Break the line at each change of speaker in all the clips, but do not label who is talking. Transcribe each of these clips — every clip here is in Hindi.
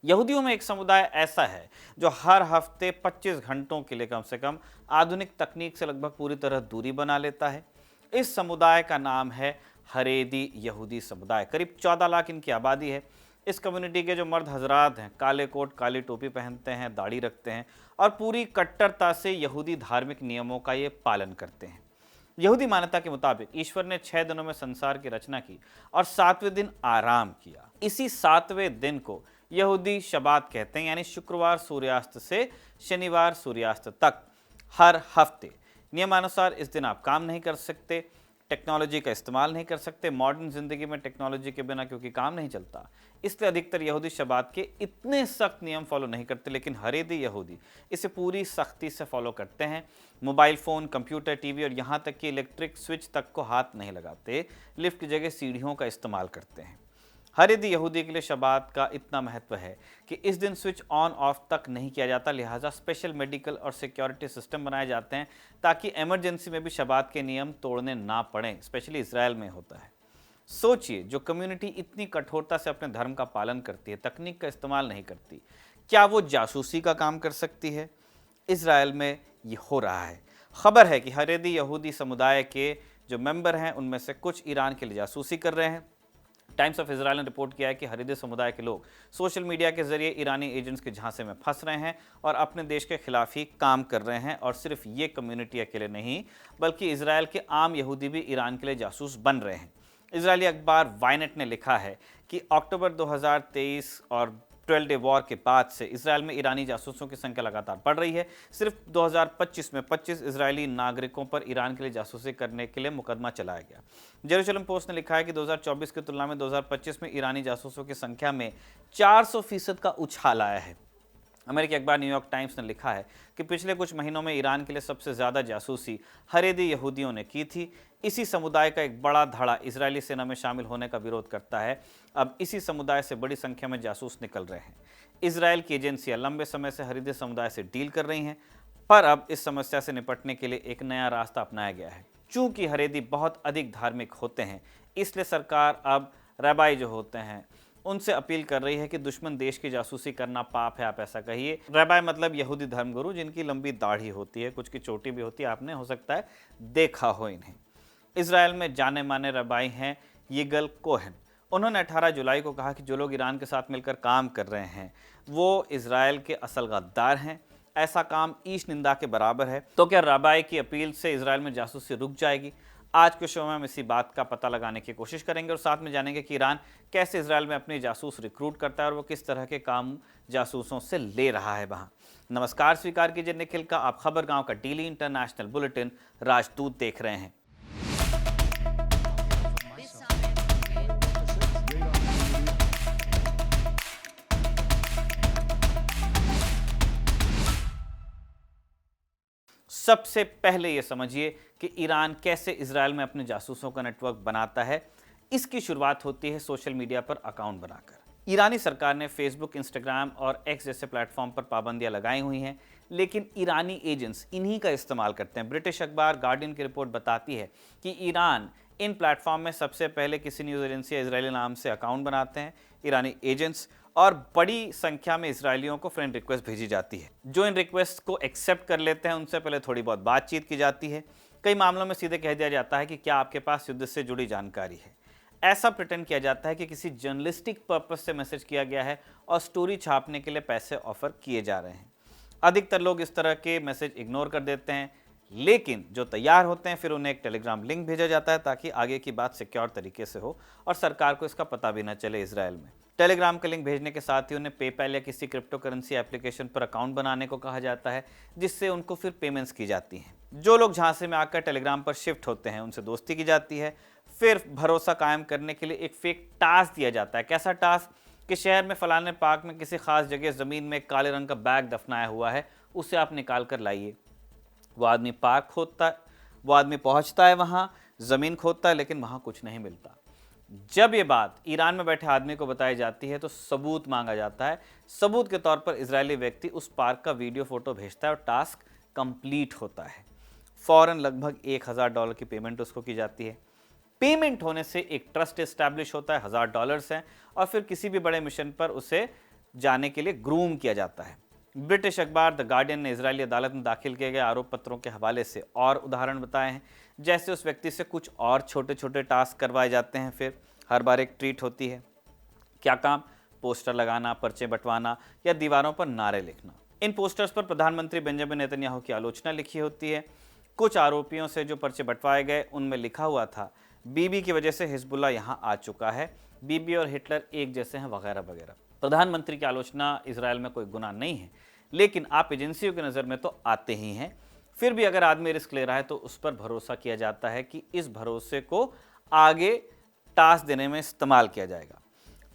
यहूदियों में एक समुदाय ऐसा है जो हर हफ्ते 25 घंटों के लिए कम से कम आधुनिक तकनीक से लगभग पूरी तरह दूरी बना लेता है। इस समुदाय का नाम है हरेदी यहूदी समुदाय। करीब 14 लाख इनकी आबादी है। इस कम्युनिटी के जो मर्द हजरात हैं, काले कोट काली टोपी पहनते हैं, दाढ़ी रखते हैं और पूरी कट्टरता से यहूदी धार्मिक नियमों का ये पालन करते हैं। यहूदी मान्यता के मुताबिक ईश्वर ने 6 दिनों में संसार की रचना की और 7वें दिन आराम किया। इसी 7वें दिन को यहूदी शबात कहते हैं, यानी शुक्रवार सूर्यास्त से शनिवार सूर्यास्त तक हर हफ्ते। नियमानुसार इस दिन आप काम नहीं कर सकते, टेक्नोलॉजी का इस्तेमाल नहीं कर सकते। मॉडर्न जिंदगी में टेक्नोलॉजी के बिना क्योंकि काम नहीं चलता, इसलिए अधिकतर यहूदी शबात के इतने सख्त नियम फॉलो नहीं करते, लेकिन हरेदी यहूदी इसे पूरी सख्ती से फॉलो करते हैं। मोबाइल फ़ोन, कंप्यूटर, टीवी और यहाँ तक कि इलेक्ट्रिक स्विच तक को हाथ नहीं लगाते। लिफ्ट की जगह सीढ़ियों का इस्तेमाल करते हैं। हरेदी यहूदी के लिए शबात का इतना महत्व है कि इस दिन स्विच ऑन ऑफ तक नहीं किया जाता, लिहाजा स्पेशल मेडिकल और सिक्योरिटी सिस्टम बनाए जाते हैं ताकि इमरजेंसी में भी शबात के नियम तोड़ने ना पड़ें। स्पेशली इजराइल में होता है। सोचिए, जो कम्युनिटी इतनी कठोरता से अपने धर्म का पालन करती है, तकनीक का इस्तेमाल नहीं करती, क्या वो जासूसी का काम कर सकती है? इजराइल में ये हो रहा है। खबर है कि हरेदी यहूदी समुदाय के जो मेंबर हैं उनमें से कुछ ईरान के लिए जासूसी कर रहे हैं। टाइम्स ऑफ इजराइल ने रिपोर्ट किया है कि हरेदी समुदाय के लोग सोशल मीडिया के जरिए ईरानी एजेंट्स के झांसे में फंस रहे हैं और अपने देश के खिलाफ ही काम कर रहे हैं। और सिर्फ ये कम्युनिटी अकेले नहीं, बल्कि इजराइल के आम यहूदी भी ईरान के लिए जासूस बन रहे हैं। इजरायली अखबार वाइनेट ने लिखा है कि अक्टूबर 2023 और 12 डे वॉर के बाद से इजराइल में ईरानी जासूसों की संख्या लगातार बढ़ रही है। सिर्फ 2025 में 25 इजरायली नागरिकों पर ईरान के लिए जासूसी करने के लिए मुकदमा चलाया गया। जेरूसलम पोस्ट ने लिखा है कि 2024 की तुलना में 2025 में ईरानी जासूसों की संख्या में 400% का उछाल आया है। अमेरिकी अखबार न्यूयॉर्क टाइम्स ने लिखा है कि पिछले कुछ महीनों में ईरान के लिए सबसे ज़्यादा जासूसी हरेदी यहूदियों ने की थी। इसी समुदाय का एक बड़ा धड़ा इजरायली सेना में शामिल होने का विरोध करता है। अब इसी समुदाय से बड़ी संख्या में जासूस निकल रहे हैं। इजरायल की एजेंसियां लंबे समय से हरेदी समुदाय से डील कर रही हैं, पर अब इस समस्या से निपटने के लिए एक नया रास्ता अपनाया गया है। चूंकि हरेदी बहुत अधिक धार्मिक होते हैं, इसलिए सरकार अब रबाई जो होते हैं उनसे अपील कर रही है कि दुश्मन देश की जासूसी करना पाप है, आप ऐसा कहिए। रबाई मतलब यहूदी धर्मगुरु, जिनकी लंबी दाढ़ी होती है, कुछ की चोटी भी होती है, आपने हो सकता है देखा हो इन्हें। इजराइल में जाने माने रबाई हैं यिगल कोहेन। उन्होंने 18 जुलाई को कहा कि जो लोग ईरान के साथ मिलकर काम कर रहे हैं वो इजराइल के असल गद्दार हैं। ऐसा काम ईश निंदा के बराबर है। तो क्या रबाई की अपील से इजराइल में जासूसी रुक जाएगी? आज के शो में हम इसी बात का पता लगाने की कोशिश करेंगे और साथ में जानेंगे कि ईरान कैसे इजराइल में अपने जासूस रिक्रूट करता है और वो किस तरह के काम जासूसों से ले रहा है वहाँ। नमस्कार, स्वीकार कीजिए निखिल का। आप खबर गांव का डेली इंटरनेशनल बुलेटिन राजदूत देख रहे हैं। सबसे पहले ये समझिए कि ईरान कैसे इजराइल में अपने जासूसों का नेटवर्क बनाता है। इसकी शुरुआत होती है सोशल मीडिया पर अकाउंट बनाकर। ईरानी सरकार ने फेसबुक, इंस्टाग्राम और एक्स जैसे प्लेटफॉर्म पर पाबंदियां लगाई हुई हैं, लेकिन ईरानी एजेंट्स इन्हीं का इस्तेमाल करते हैं। ब्रिटिश अखबार गार्डियन की रिपोर्ट बताती है कि ईरान इन प्लेटफॉर्म में सबसे पहले किसी न्यूज़ एजेंसी या इजरायली नाम से अकाउंट बनाते हैं ईरानी एजेंट्स, और बड़ी संख्या में इसराइलियों को फ्रेंड रिक्वेस्ट भेजी जाती है। जो इन रिक्वेस्ट को एक्सेप्ट कर लेते हैं उनसे पहले थोड़ी बहुत बातचीत की जाती है। कई मामलों में सीधे कह दिया जाता है कि क्या आपके पास युद्ध से जुड़ी जानकारी है। ऐसा प्रिटेंड किया जाता है कि किसी जर्नलिस्टिक पर्पस से मैसेज किया गया है और स्टोरी छापने के लिए पैसे ऑफर किए जा रहे हैं। अधिकतर लोग इस तरह के मैसेज इग्नोर कर देते हैं, लेकिन जो तैयार होते हैं फिर उन्हें एक टेलीग्राम लिंक भेजा जाता है ताकि आगे की बात सिक्योर तरीके से हो और सरकार को इसका पता भी न चले। इजराइल में टेलीग्राम का लिंक भेजने के साथ ही उन्हें पेपैल या किसी क्रिप्टो करेंसी एप्लीकेशन पर अकाउंट बनाने को कहा जाता है, जिससे उनको फिर पेमेंट्स की जाती हैं। जो लोग झांसे में आकर टेलीग्राम पर शिफ्ट होते हैं उनसे दोस्ती की जाती है। फिर भरोसा कायम करने के लिए एक फेक टास्क दिया जाता है। कैसा टास्क? कि शहर में फलाने पार्क में किसी खास जगह ज़मीन में एक काले रंग का बैग दफनाया हुआ है, उसे आप निकाल कर लाइए। वो आदमी पार्क खोदता है, वो आदमी पहुंचता है वहाँ, ज़मीन खोदता है, लेकिन वहाँ कुछ नहीं मिलता। जब ये बात ईरान में बैठे आदमी को बताई जाती है तो सबूत मांगा जाता है। सबूत के तौर पर इजरायली व्यक्ति उस पार्क का वीडियो फोटो भेजता है और टास्क कंप्लीट होता है। फौरन लगभग $1000 की पेमेंट उसको की जाती है। पेमेंट होने से एक ट्रस्ट एस्टैब्लिश होता है, $1000 हैं, और फिर किसी भी बड़े मिशन पर उसे जाने के लिए ग्रूम किया जाता है। ब्रिटिश अखबार द गार्डियन ने इजरायली अदालत में दाखिल किए गए आरोप पत्रों के हवाले से और उदाहरण बताए हैं, जैसे उस व्यक्ति से कुछ और छोटे छोटे टास्क करवाए जाते हैं, फिर हर बार एक ट्रीट होती है। क्या काम? पोस्टर लगाना, पर्चे बंटवाना या दीवारों पर नारे लिखना। इन पोस्टर्स पर प्रधानमंत्री बेंजामिन नेतन्याहू की आलोचना लिखी होती है। कुछ आरोपियों से जो पर्चे बंटवाए गए उनमें लिखा हुआ था, बीबी की वजह से हिजबुल्लाह यहाँ आ चुका है, बीबी और हिटलर एक जैसे हैं, वगैरह वगैरह। प्रधानमंत्री की आलोचना इसराइल में कोई गुनाह नहीं है, लेकिन आप एजेंसियों की नज़र में तो आते ही हैं। फिर भी अगर आदमी रिस्क ले रहा है तो उस पर भरोसा किया जाता है कि इस भरोसे को आगे टास्क देने में इस्तेमाल किया जाएगा।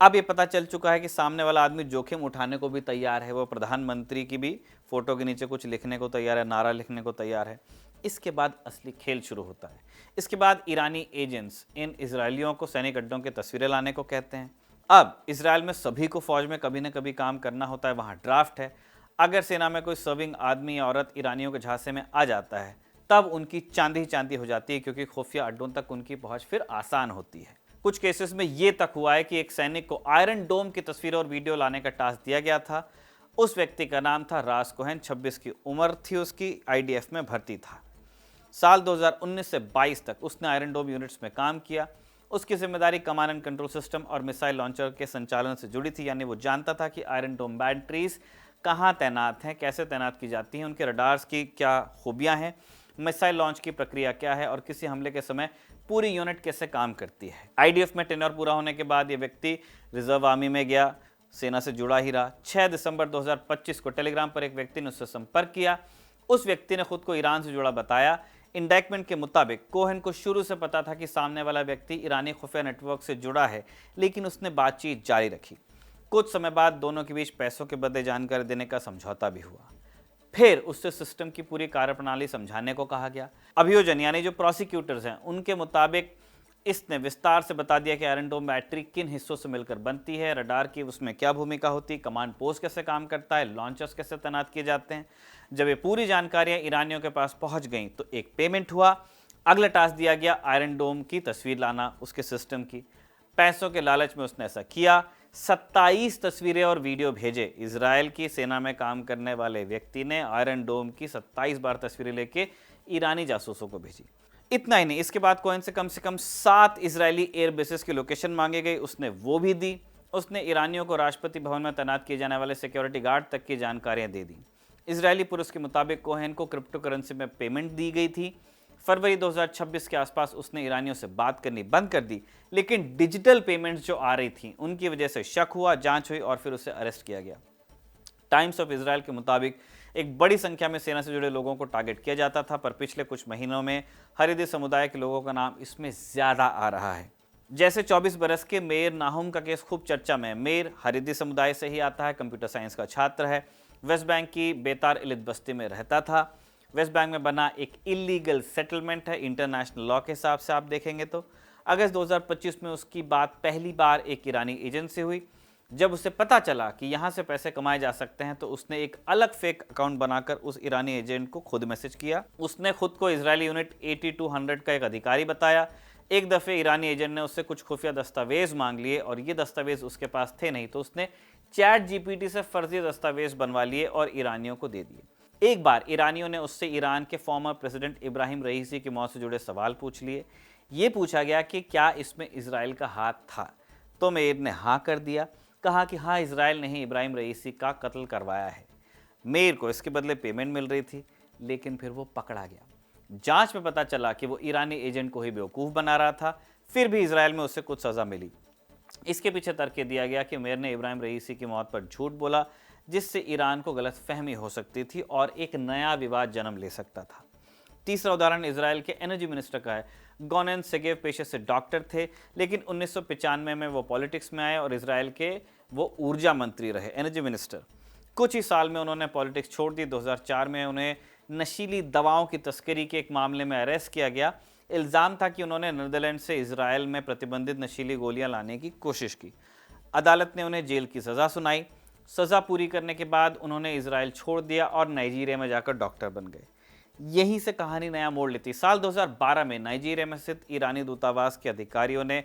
अब ये पता चल चुका है कि सामने वाला आदमी जोखिम उठाने को भी तैयार है, वो प्रधानमंत्री की भी फोटो के नीचे कुछ लिखने को तैयार है, नारा लिखने को तैयार है। इसके बाद असली खेल शुरू होता है। इसके बाद ईरानी एजेंट्स इन इजरायलियों को सैनिक अड्डों की तस्वीरें लाने को कहते हैं। अब इसराइल में सभी को फौज में कभी न कभी काम करना होता है, वहाँ ड्राफ्ट है। अगर सेना में कोई सर्विंग आदमी या औरत ईरानियों के झांसे में आ जाता है तब उनकी चांदी चांदी हो जाती है, क्योंकि खुफिया अड्डों तक उनकी पहुंच फिर आसान होती है। कुछ केसेस में ये तक हुआ है कि एक सैनिक को आयरन डोम की तस्वीर और वीडियो लाने का टास्क दिया गया था। उस व्यक्ति का नाम था रास कोहेन, 26 की उम्र थी उसकी, आईडीएफ में भर्ती था। साल 2019 से 22 तक उसने आयरन डोम यूनिट्स में काम किया। उसकी जिम्मेदारी कमांड एंड कंट्रोल सिस्टम और मिसाइल लॉन्चर के संचालन से जुड़ी थी, यानी वो जानता था कि आयरन डोम बैटरीज कहाँ तैनात हैं, कैसे तैनात की जाती हैं, उनके रडार्स की क्या खूबियाँ हैं, मिसाइल लॉन्च की प्रक्रिया क्या है और किसी हमले के समय पूरी यूनिट कैसे काम करती है। आईडीएफ में टेन्योर पूरा होने के बाद ये व्यक्ति रिजर्व आर्मी में गया, सेना से जुड़ा ही रहा। 6 दिसंबर 2025 को टेलीग्राम पर एक व्यक्ति ने उससे संपर्क किया। उस व्यक्ति ने खुद को ईरान से जुड़ा बताया। इंडाइटमेंट के मुताबिक कोहेन को शुरू से पता था कि सामने वाला व्यक्ति ईरानी खुफिया नेटवर्क से जुड़ा है, लेकिन उसने बातचीत जारी रखी। कुछ समय बाद दोनों के बीच पैसों के बदले जानकारी देने का समझौता भी हुआ। फिर उससे सिस्टम की पूरी कार्यप्रणाली समझाने को कहा गया। अभियोजन यानी जो प्रोसिक्यूटर्स हैं उनके मुताबिक इसने विस्तार से बता दिया कि आयरन डोम बैटरी किन हिस्सों से मिलकर बनती है, रडार की उसमें क्या भूमिका होती है, कमांड पोस्ट कैसे काम करता है, लॉन्चर्स कैसे तैनात किए जाते हैं। जब ये पूरी जानकारियां ईरानियों के पास पहुंच गई तो एक पेमेंट हुआ। अगला टास्क दिया गया आयरन डोम की तस्वीर लाना, उसके सिस्टम की। पैसों के लालच में उसने ऐसा किया। 27 तस्वीरें और वीडियो भेजे। इजराइल की सेना में काम करने वाले व्यक्ति ने आयरन डोम की 27 बार तस्वीरें लेके ईरानी जासूसों को भेजी। इतना ही नहीं, इसके बाद कोहेन से कम 7 इजरायली एयर बेसिस की लोकेशन मांगी गई, उसने वो भी दी। उसने ईरानियों को राष्ट्रपति भवन में तैनात किए जाने वाले सिक्योरिटी गार्ड तक की जानकारियां दे दी। इजरायली पुलिस के मुताबिक कोहेन को क्रिप्टो करेंसी में पेमेंट दी गई थी। फरवरी 2026 के आसपास उसने ईरानियों से बात करनी बंद कर दी, लेकिन डिजिटल पेमेंट्स जो आ रही थी उनकी वजह से शक हुआ, जांच हुई और फिर उसे अरेस्ट किया गया। टाइम्स ऑफ इजराइल के मुताबिक एक बड़ी संख्या में सेना से जुड़े लोगों को टारगेट किया जाता था, पर पिछले कुछ महीनों में हरीदी समुदाय के लोगों का नाम इसमें ज्यादा आ रहा है। जैसे 24 बरस के मेयर नाहुम का केस खूब चर्चा में। मेयर हरीदी समुदाय से ही आता है, कंप्यूटर साइंस का छात्र है, वेस्ट बैंक की बेतार इलित बस्ती में रहता था। वेस्ट बैंक में बना एक इलीगल सेटलमेंट है इंटरनेशनल लॉ के हिसाब से आप देखेंगे तो। अगस्त 2025 में उसकी बात पहली बार एक ईरानी एजेंट से हुई। जब उसे पता चला कि यहाँ से पैसे कमाए जा सकते हैं तो उसने एक अलग फेक अकाउंट बनाकर उस ईरानी एजेंट को खुद मैसेज किया। उसने खुद को इजरायली यूनिट 8200 का एक अधिकारी बताया। एक दफ़े ईरानी एजेंट ने उससे कुछ खुफिया दस्तावेज मांग लिए और ये दस्तावेज उसके पास थे नहीं, तो उसने चैट जीपीटी से फर्जी दस्तावेज बनवा लिए और ईरानियों को दे दिए। एक बार ईरानियों ने उससे ईरान के फॉर्मर प्रेसिडेंट इब्राहिम रईसी की मौत से जुड़े सवाल पूछ लिए। ये पूछा गया कि क्या इसमें इजराइल का हाथ था, तो मेयर ने हाँ कर दिया। कहा कि हाँ, इजराइल ने ही इब्राहिम रईसी का कत्ल करवाया है। मेयर को इसके बदले पेमेंट मिल रही थी, लेकिन फिर वो पकड़ा गया। जांच में पता चला कि वो ईरानी एजेंट को ही बेवकूफ़ बना रहा था। फिर भी इजराइल में उसे कुछ सज़ा मिली। इसके पीछे तर्क दिया गया कि मेयर ने इब्राहिम रईसी की मौत पर झूठ बोला, जिससे ईरान को गलतफहमी हो सकती थी और एक नया विवाद जन्म ले सकता था। तीसरा उदाहरण इजराइल के एनर्जी मिनिस्टर का है। गोनेन सेगेव पेशे से डॉक्टर थे, लेकिन 1995 में वो पॉलिटिक्स में आए और इजराइल के वो ऊर्जा मंत्री रहे, एनर्जी मिनिस्टर। कुछ ही साल में उन्होंने पॉलिटिक्स छोड़ दी। 2004 में उन्हें नशीली दवाओं की तस्करी के एक मामले में अरेस्ट किया गया। इल्ज़ाम था कि उन्होंने नीदरलैंड से इजराइल में प्रतिबंधित नशीली गोलियां लाने की कोशिश की। अदालत ने उन्हें जेल की सज़ा सुनाई। सज़ा पूरी करने के बाद उन्होंने इजराइल छोड़ दिया और नाइजीरिया में जाकर डॉक्टर बन गए। यहीं से कहानी नया मोड़ लेती। साल 2012 में नाइजीरिया में स्थित ईरानी दूतावास के अधिकारियों ने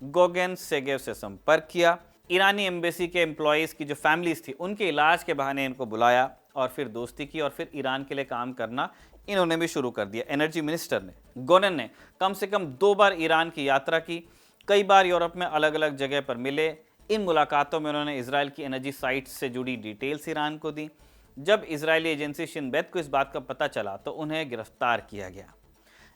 गोगेन सेगेव से संपर्क किया। ईरानी एम्बेसी के एम्प्लॉयज़ की जो फैमिलीज थी उनके इलाज के बहाने इनको बुलाया और फिर दोस्ती की और फिर ईरान के लिए काम करना इन्होंने भी शुरू कर दिया। एनर्जी मिनिस्टर ने गोनेन ने कम से कम 2 बार ईरान की यात्रा की, कई बार यूरोप में अलग अलग जगह पर मिले। इन मुलाकातों में उन्होंने इसराइल की एनर्जी साइट्स से जुड़ी डिटेल्स ईरान को दी। जब इजरायली एजेंसी शिन बेत को इस बात का पता चला तो उन्हें गिरफ्तार किया गया।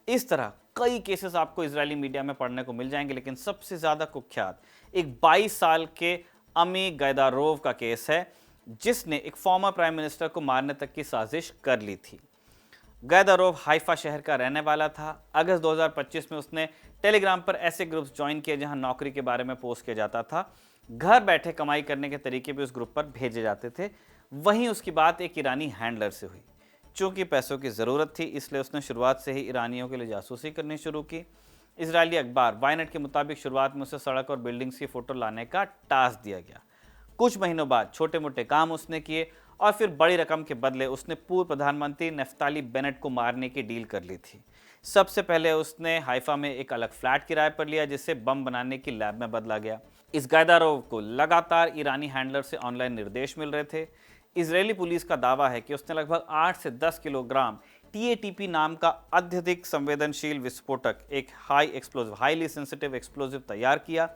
इस तरह कई केसेस आपको इजरायली मीडिया में पढ़ने को मिल जाएंगे, लेकिन सबसे ज़्यादा कुख्यात एक 22 साल के अमी गैदारोव का केस है, जिसने एक फॉर्मर प्राइम मिनिस्टर को मारने तक की साजिश कर ली थी। गैदारोव हाइफा शहर का रहने वाला था। अगस्त 2025 में उसने टेलीग्राम पर ऐसे ग्रुप्स ज्वाइन किए जहां नौकरी के बारे में पोस्ट किया जाता था। घर बैठे कमाई करने के तरीके भी उस ग्रुप पर भेजे जाते थे। वहीं उसकी बात एक ईरानी हैंडलर से हुई। चूंकि पैसों की ज़रूरत थी, इसलिए उसने शुरुआत से ही ईरानियों के लिए जासूसी करनी शुरू की। इजरायली अखबार वायनेट के मुताबिक शुरुआत में उसे सड़क और बिल्डिंग्स की फ़ोटो लाने का टास्क दिया गया। कुछ महीनों बाद छोटे मोटे काम उसने किए और फिर बड़ी रकम के बदले उसने पूर्व प्रधानमंत्री नफ्ताली बेनेट को मारने की डील कर ली थी। सबसे पहले उसने हाइफा में एक अलग फ्लैट किराए पर लिया, जिसे बम बनाने की लैब में बदला गया। इस गैदारोव को लगातार ईरानी हैंडलर से ऑनलाइन निर्देश मिल रहे थे। इजरायली पुलिस का दावा है कि उसने लगभग 8 से 10 किलोग्राम TATP नाम का अत्यधिक संवेदनशील विस्फोटक, एक हाईली सेंसिटिव एक्सप्लोजिव तैयार किया।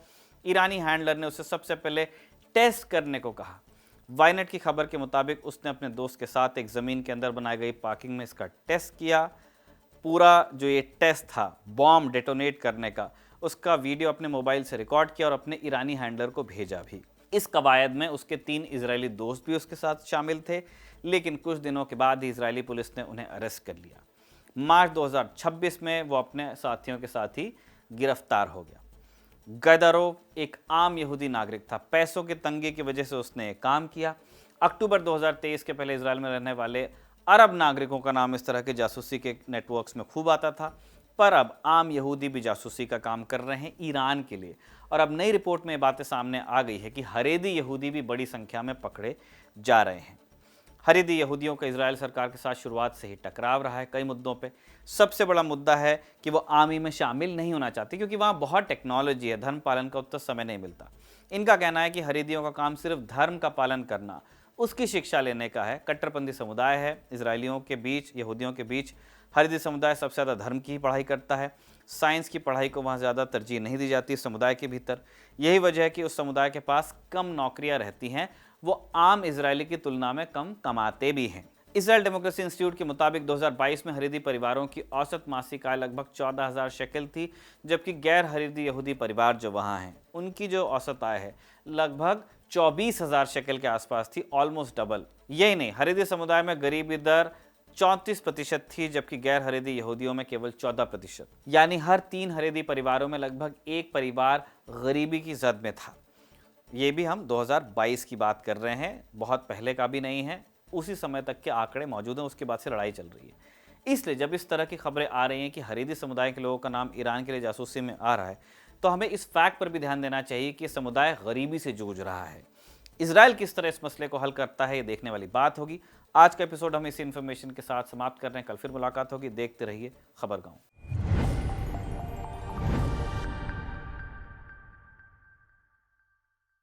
ईरानी हैंडलर ने उसे सबसे पहले टेस्ट करने को कहा। वायनेट की खबर के मुताबिक उसने अपने दोस्त के साथ एक ज़मीन के अंदर बनाई गई पार्किंग में इसका टेस्ट किया। पूरा जो ये टेस्ट था बॉम्ब डेटोनेट करने का, उसका वीडियो अपने मोबाइल से रिकॉर्ड किया और अपने ईरानी हैंडलर को भेजा भी। इस कवायद में उसके 3 इजरायली दोस्त भी उसके साथ शामिल थे, लेकिन कुछ दिनों के बाद ही इजरायली पुलिस ने उन्हें अरेस्ट कर लिया। मार्च 2026 में वो अपने साथियों के साथ ही गिरफ्तार हो गया। गैदारोव एक आम यहूदी नागरिक था। पैसों की तंगी की वजह से उसने काम किया। अक्टूबर 2023 के पहले इजराइल में रहने वाले अरब नागरिकों का नाम इस तरह के जासूसी के नेटवर्क्स में खूब आता था, पर अब आम यहूदी भी जासूसी का काम कर रहे हैं ईरान के लिए। और अब नई रिपोर्ट में ये बातें सामने आ गई है कि हरेदी यहूदी भी बड़ी संख्या में पकड़े जा रहे हैं। हरेदी यहूदियों का इजराइल सरकार के साथ शुरुआत से ही टकराव रहा है कई मुद्दों पे। सबसे बड़ा मुद्दा है कि वो आर्मी में शामिल नहीं होना चाहती, क्योंकि वहाँ बहुत टेक्नोलॉजी है, धर्म पालन का उतना समय नहीं मिलता। इनका कहना है कि हरेदियों का काम सिर्फ धर्म का पालन करना, उसकी शिक्षा लेने का है। कट्टरपंथी समुदाय है इसराइलियों के बीच, यहूदियों के बीच। हरेदी समुदाय सबसे ज़्यादा धर्म की ही पढ़ाई करता है। साइंस की पढ़ाई को वहाँ ज़्यादा तरजीह नहीं दी जाती इस समुदाय के भीतर। यही वजह है कि उस समुदाय के पास कम नौकरियाँ रहती हैं, वो आम इजरायली की तुलना में कम कमाते भी हैं। इसराइल डेमोक्रेसी इंस्टीट्यूट के मुताबिक 2022 में हरीदी परिवारों की औसत मासिक आय लगभग 14,000 शेकल थी, जबकि गैर हरीदी यहूदी परिवार जो वहाँ हैं उनकी जो औसत आय है लगभग 24,000 शेकल के आसपास थी, ऑलमोस्ट डबल। यही नहीं, हरीदी समुदाय में गरीबी दर 34% थी, जबकि गैर हरीदी यहूदियों में केवल 14%। यानी हर 3 हरीदी परिवारों में लगभग एक परिवार गरीबी की जद में था। ये भी हम 2022 की बात कर रहे हैं, बहुत पहले का भी नहीं है। उसी समय तक के आंकड़े मौजूद हैं, उसके बाद से लड़ाई चल रही है। इसलिए जब इस तरह की खबरें आ रही हैं कि हरीदी समुदाय के लोगों का नाम ईरान के लिए जासूसी में आ रहा है, तो हमें इस फैक्ट पर भी ध्यान देना चाहिए कि समुदाय गरीबी से जूझ रहा है। इजराइल किस तरह इस मसले को हल करता है, ये देखने वाली बात होगी। आज का एपिसोड हम इसी इन्फॉर्मेशन के साथ समाप्त कर रहे हैं। कल फिर मुलाकात होगी। देखते रहिए खबरगांव।